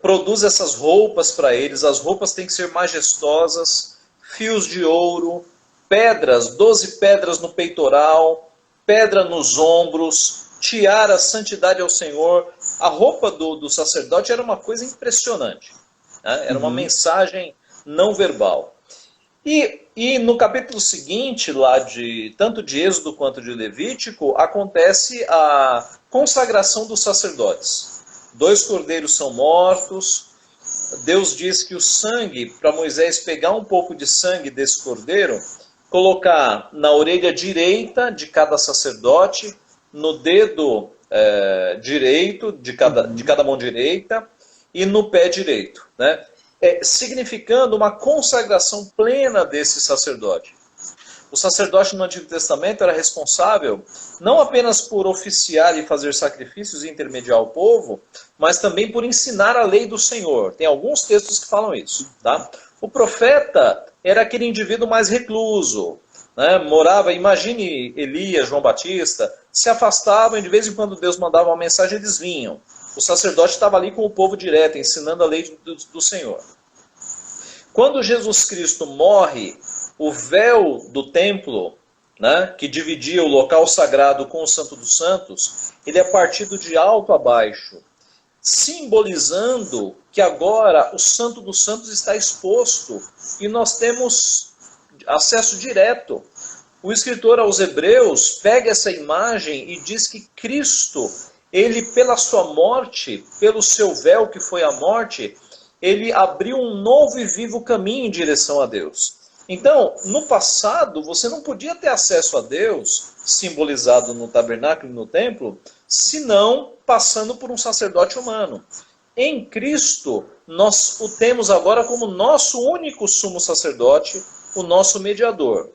produz essas roupas para eles, as roupas têm que ser majestosas, fios de ouro, pedras, 12 pedras no peitoral, pedra nos ombros, tiara, santidade ao Senhor. A roupa do sacerdote era uma coisa impressionante, né? Era uma mensagem não verbal. E no capítulo seguinte, lá tanto de Êxodo quanto de Levítico, acontece a consagração dos sacerdotes. 2 cordeiros são mortos. Deus diz que o sangue, para Moisés pegar um pouco de sangue desse cordeiro, colocar na orelha direita de cada sacerdote, no dedo direito de cada mão direita e no pé direito, né? Significando uma consagração plena desse sacerdote. O sacerdote no Antigo Testamento era responsável não apenas por oficiar e fazer sacrifícios e intermediar o povo, mas também por ensinar a lei do Senhor. Tem alguns textos que falam isso. Tá? O profeta era aquele indivíduo mais recluso, né? Morava, imagine Elias, João Batista, se afastavam e de vez em quando Deus mandava uma mensagem, eles vinham. O sacerdote estava ali com o povo direto, ensinando a lei do Senhor. Quando Jesus Cristo morre, o véu do templo, né, que dividia o local sagrado com o Santo dos Santos, ele é partido de alto a baixo, simbolizando que agora o Santo dos Santos está exposto e nós temos acesso direto. O escritor aos Hebreus pega essa imagem e diz que Cristo, ele pela sua morte, pelo seu véu que foi a morte, ele abriu um novo e vivo caminho em direção a Deus. Então, no passado, você não podia ter acesso a Deus, simbolizado no tabernáculo e no templo, senão passando por um sacerdote humano. Em Cristo, nós o temos agora como nosso único sumo sacerdote, o nosso mediador.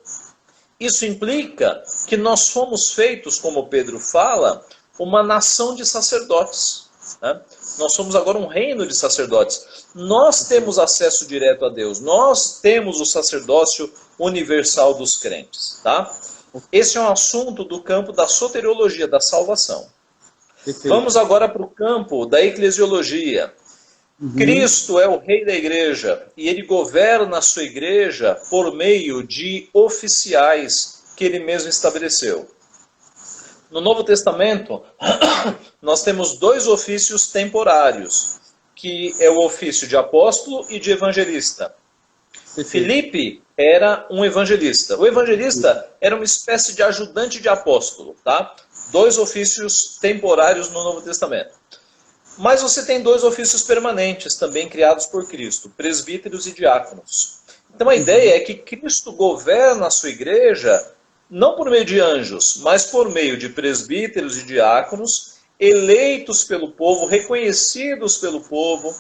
Isso implica que nós fomos feitos, como Pedro fala, uma nação de sacerdotes. Né? Nós somos agora um reino de sacerdotes. Nós temos acesso direto a Deus. Nós temos o sacerdócio universal dos crentes. Tá? Esse é um assunto do campo da soteriologia, da salvação. Perfeito. Vamos agora para o campo da eclesiologia. Cristo é o rei da igreja e ele governa a sua igreja por meio de oficiais que ele mesmo estabeleceu. No Novo Testamento, nós temos 2 ofícios temporários, que é o ofício de apóstolo e de evangelista. Filipe era um evangelista. O evangelista era uma espécie de ajudante de apóstolo. Tá? 2 ofícios temporários no Novo Testamento. Mas você tem 2 ofícios permanentes, também criados por Cristo, presbíteros e diáconos. Então a ideia é que Cristo governa a sua igreja não por meio de anjos, mas por meio de presbíteros e diáconos, eleitos pelo povo, reconhecidos pelo povo.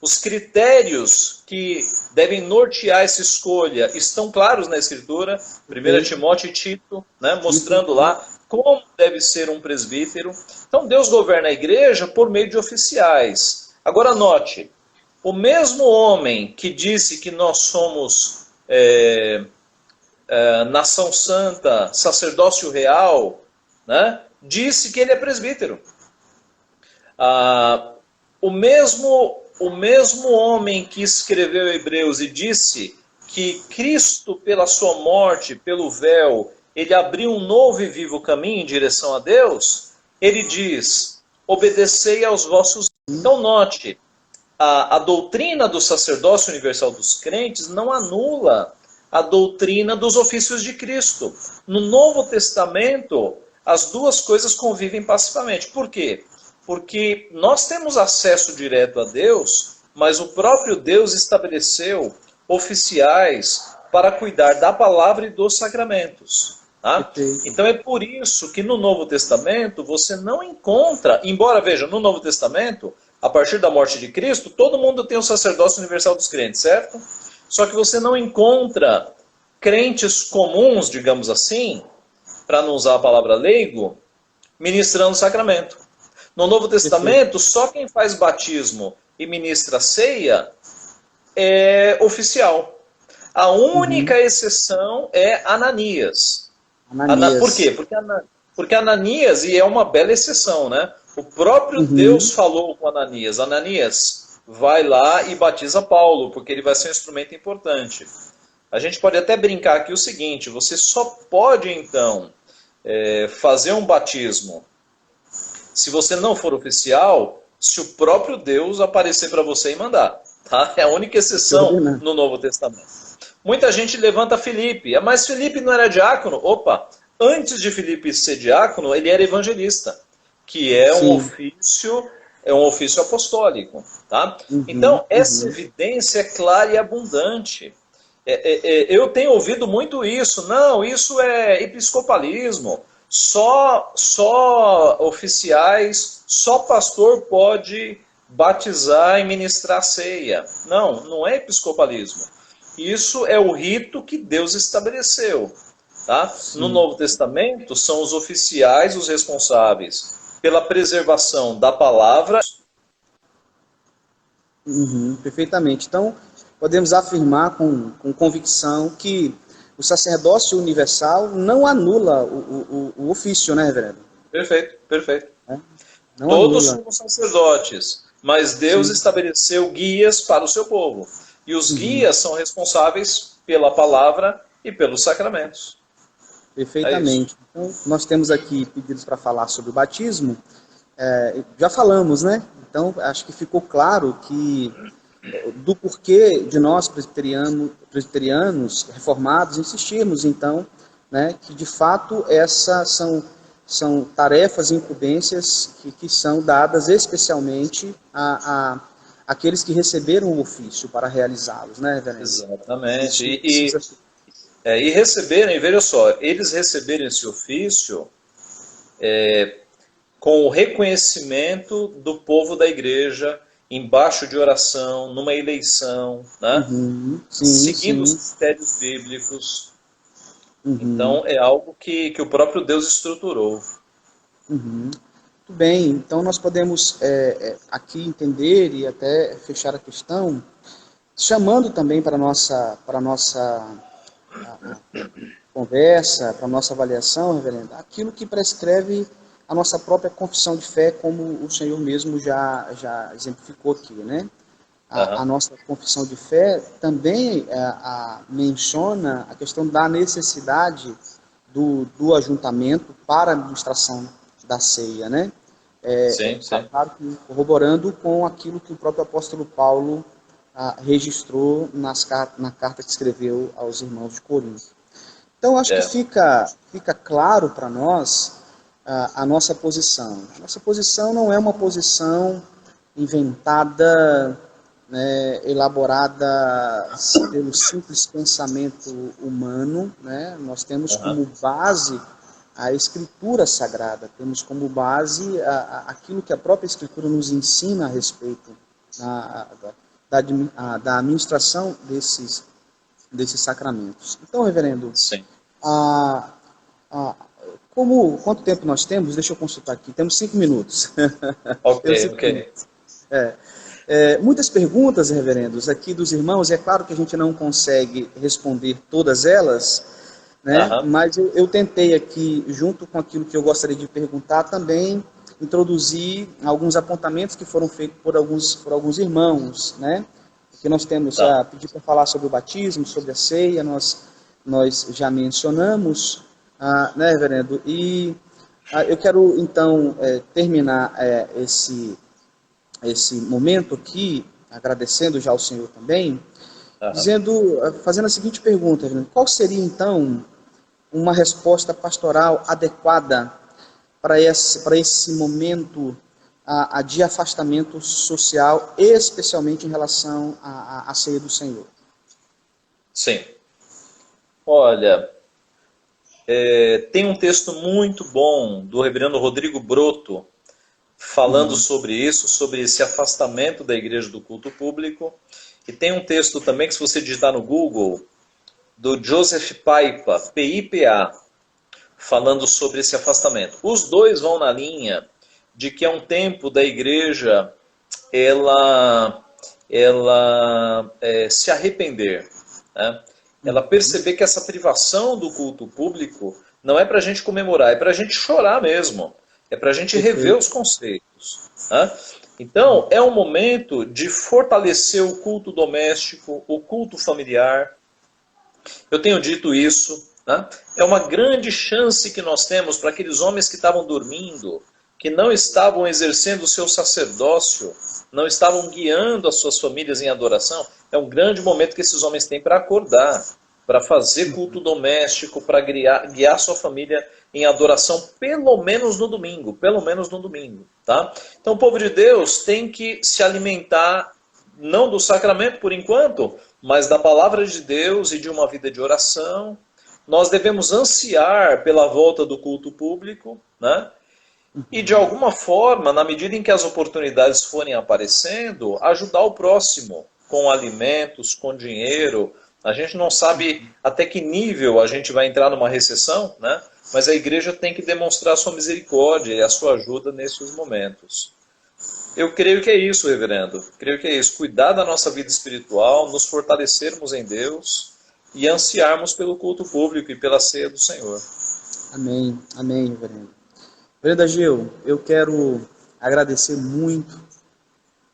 Os critérios que devem nortear essa escolha estão claros na Escritura, 1 Timóteo e Tito, né, mostrando lá como deve ser um presbítero. Então Deus governa a igreja por meio de oficiais. Agora note, o mesmo homem que disse que nós somos nação santa, sacerdócio real, né, disse que ele é presbítero. O mesmo homem que escreveu Hebreus e disse que Cristo, pela sua morte, pelo véu, ele abrir um novo e vivo caminho em direção a Deus, ele diz, obedecei aos vossos... Então note, a doutrina do sacerdócio universal dos crentes não anula a doutrina dos ofícios de Cristo. No Novo Testamento, as duas coisas convivem pacificamente. Por quê? Porque nós temos acesso direto a Deus, mas o próprio Deus estabeleceu oficiais para cuidar da palavra e dos sacramentos. Tá? Então é por isso que no Novo Testamento você não encontra, embora veja, no Novo Testamento, a partir da morte de Cristo, todo mundo tem o sacerdócio universal dos crentes, certo? Só que você não encontra crentes comuns, digamos assim, para não usar a palavra leigo, ministrando o sacramento. No Novo Testamento, só quem faz batismo e ministra ceia é oficial. A única exceção é Ananias. Por quê? Porque Ananias, e é uma bela exceção, né? O próprio Deus falou com Ananias, Ananias, vai lá e batiza Paulo, porque ele vai ser um instrumento importante. A gente pode até brincar aqui o seguinte, você só pode, então, fazer um batismo se você não for oficial, se o próprio Deus aparecer para você e mandar. Tá? É a única exceção no Novo Testamento. Muita gente levanta Filipe. Mas Filipe não era diácono? Opa! Antes de Filipe ser diácono, ele era evangelista, que é um ofício apostólico. Tá? Então, essa evidência é clara e abundante. Eu tenho ouvido muito isso. Não, isso é episcopalismo. Só oficiais, só pastor pode batizar e ministrar ceia. Não, não é episcopalismo. Isso é o rito que Deus estabeleceu. Tá? No Novo Testamento, são os oficiais os responsáveis pela preservação da palavra. Perfeitamente. Então, podemos afirmar com convicção que o sacerdócio universal não anula o ofício, né, reverendo? Perfeito, perfeito. Não Todos anula. somos sacerdotes, mas Deus estabeleceu guias para o seu povo. E os guias são responsáveis pela palavra e pelos sacramentos. Perfeitamente. Então, nós temos aqui pedidos para falar sobre o batismo. Já falamos, né? Então, acho que ficou claro que do porquê de nós, presbiterianos reformados, insistirmos, então, né, que de fato essas são tarefas e incumbências que são dadas especialmente a aqueles que receberam o ofício para realizá-los, né, reverendo? Exatamente. E receberam, e veja só, eles receberam esse ofício com o reconhecimento do povo da igreja, embaixo de oração, numa eleição, né? Seguindo os critérios bíblicos. Então, é algo que o próprio Deus estruturou. Muito bem, então nós podemos aqui entender e até fechar a questão, chamando também para a nossa conversa, para a nossa avaliação, reverendo, aquilo que prescreve a nossa própria confissão de fé, como o Senhor mesmo já exemplificou aqui, né? A nossa confissão de fé também menciona a questão da necessidade do ajuntamento para a administração da ceia, né? Claro que corroborando com aquilo que o próprio apóstolo Paulo registrou na carta que escreveu aos irmãos de Corinto. Então, acho que fica claro para nós a nossa posição. A nossa posição não é uma posição inventada, né, elaborada pelo simples pensamento humano, né? Nós temos como base a Escritura Sagrada, temos como base aquilo que a própria Escritura nos ensina a respeito da administração desses sacramentos. Então, reverendo, quanto tempo nós temos? Deixa eu consultar aqui. Temos 5 minutos. Ok. Muitas perguntas, reverendos, aqui dos irmãos. É claro que a gente não consegue responder todas elas, né? Mas eu tentei aqui, junto com aquilo que eu gostaria de perguntar, também introduzir alguns apontamentos que foram feitos por alguns irmãos, né? Que nós temos pedir para falar sobre o batismo, sobre a ceia, nós já mencionamos. Né, reverendo? E eu quero, então, terminar esse momento aqui, agradecendo já ao senhor também, Aham. fazendo a seguinte pergunta, reverendo: qual seria, então, uma resposta pastoral adequada para esse momento de afastamento social, especialmente em relação à ceia do Senhor? Sim. Olha, tem um texto muito bom do reverendo Rodrigo Broto falando sobre isso, sobre esse afastamento da igreja do culto público. E tem um texto também que, se você digitar no Google, do Joseph Paipa, P-I-P-A, falando sobre esse afastamento. Os dois vão na linha de que é um tempo da igreja ela se arrepender, né? Ela perceber que essa privação do culto público não é para a gente comemorar, é para a gente chorar mesmo, é para a gente rever os conceitos, né? Então, é um momento de fortalecer o culto doméstico, o culto familiar. Eu tenho dito isso, né? É uma grande chance que nós temos para aqueles homens que estavam dormindo, que não estavam exercendo o seu sacerdócio, não estavam guiando as suas famílias em adoração. É um grande momento que esses homens têm para acordar, para fazer culto doméstico, para guiar sua família em adoração, pelo menos no domingo, tá? Então o povo de Deus tem que se alimentar, não do sacramento por enquanto, mas da palavra de Deus e de uma vida de oração. Nós devemos ansiar pela volta do culto público, né? E de alguma forma, na medida em que as oportunidades forem aparecendo, ajudar o próximo com alimentos, com dinheiro. A gente não sabe até que nível a gente vai entrar numa recessão, né? Mas a igreja tem que demonstrar a sua misericórdia e a sua ajuda nesses momentos. Eu creio que é isso, reverendo. Creio que é isso. Cuidar da nossa vida espiritual, nos fortalecermos em Deus e ansiarmos pelo culto público e pela ceia do Senhor. Amém, amém, reverendo. Reverendo Ageu, eu quero agradecer muito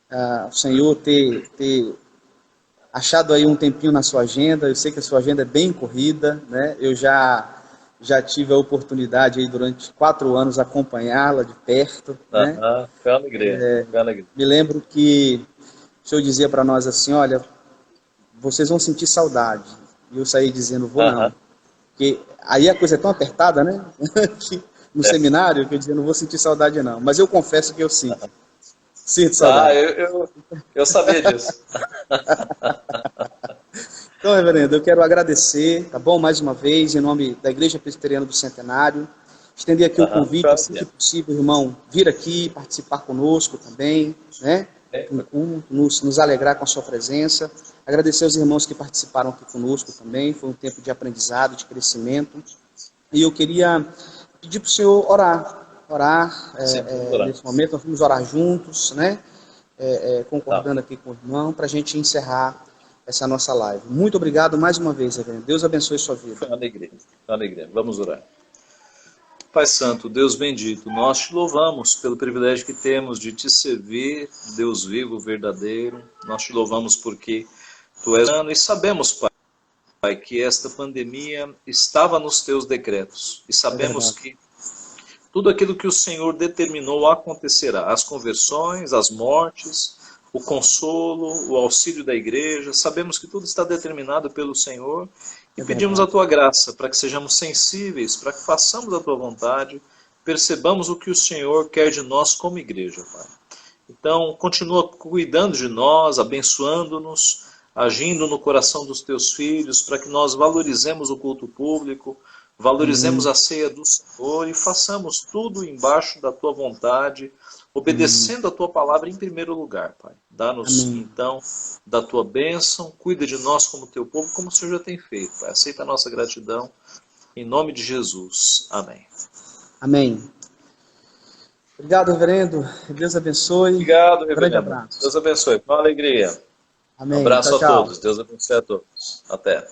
ao Senhor ter achado aí um tempinho na sua agenda. Eu sei que a sua agenda é bem corrida, né? Eu já tive a oportunidade aí durante 4 anos acompanhá-la de perto, né? Foi uma alegria, foi uma alegria. Me lembro que o senhor dizia para nós assim: olha, vocês vão sentir saudade. E eu saí dizendo: vou não. Porque aí a coisa é tão apertada, né? Que no seminário, que eu dizia: não vou sentir saudade não. Mas eu confesso que eu sinto. Sinto saudade. Eu sabia disso. Então, reverendo, eu quero agradecer, tá bom? Mais uma vez, em nome da Igreja Presbiteriana do Centenário. Estender aqui o convite, assim que possível, irmão, vir aqui participar conosco também, né? Nos alegrar com a sua presença. Agradecer aos irmãos que participaram aqui conosco também. Foi um tempo de aprendizado, de crescimento. E eu queria pedir para o senhor orar nesse momento. Nós vamos orar juntos, né? Concordando aqui com o irmão, para a gente encerrar essa nossa live. Muito obrigado mais uma vez, reverendo. Deus abençoe sua vida. Foi uma alegria. Vamos orar. Pai Santo, Deus bendito, nós te louvamos pelo privilégio que temos de te servir, Deus vivo, verdadeiro. Nós te louvamos porque tu és soberano e sabemos, Pai, que esta pandemia estava nos teus decretos. E sabemos que tudo aquilo que o Senhor determinou acontecerá. As conversões, as mortes, o consolo, o auxílio da igreja. Sabemos que tudo está determinado pelo Senhor. E pedimos a tua graça para que sejamos sensíveis, para que façamos a tua vontade, percebamos o que o Senhor quer de nós como igreja, Pai. Então, continua cuidando de nós, abençoando-nos, agindo no coração dos teus filhos, para que nós valorizemos o culto público, valorizemos a ceia do Senhor e façamos tudo embaixo da tua vontade, obedecendo a tua palavra em primeiro lugar, Pai. Dá-nos, então, da tua bênção, cuida de nós como teu povo, como o Senhor já tem feito, Pai. Aceita a nossa gratidão, em nome de Jesus. Amém. Amém. Obrigado, reverendo. Deus abençoe. Obrigado, reverendo. Grande abraço. Deus abençoe. Com alegria. Amém. Um abraço tchau, a todos. Deus abençoe a todos. Até.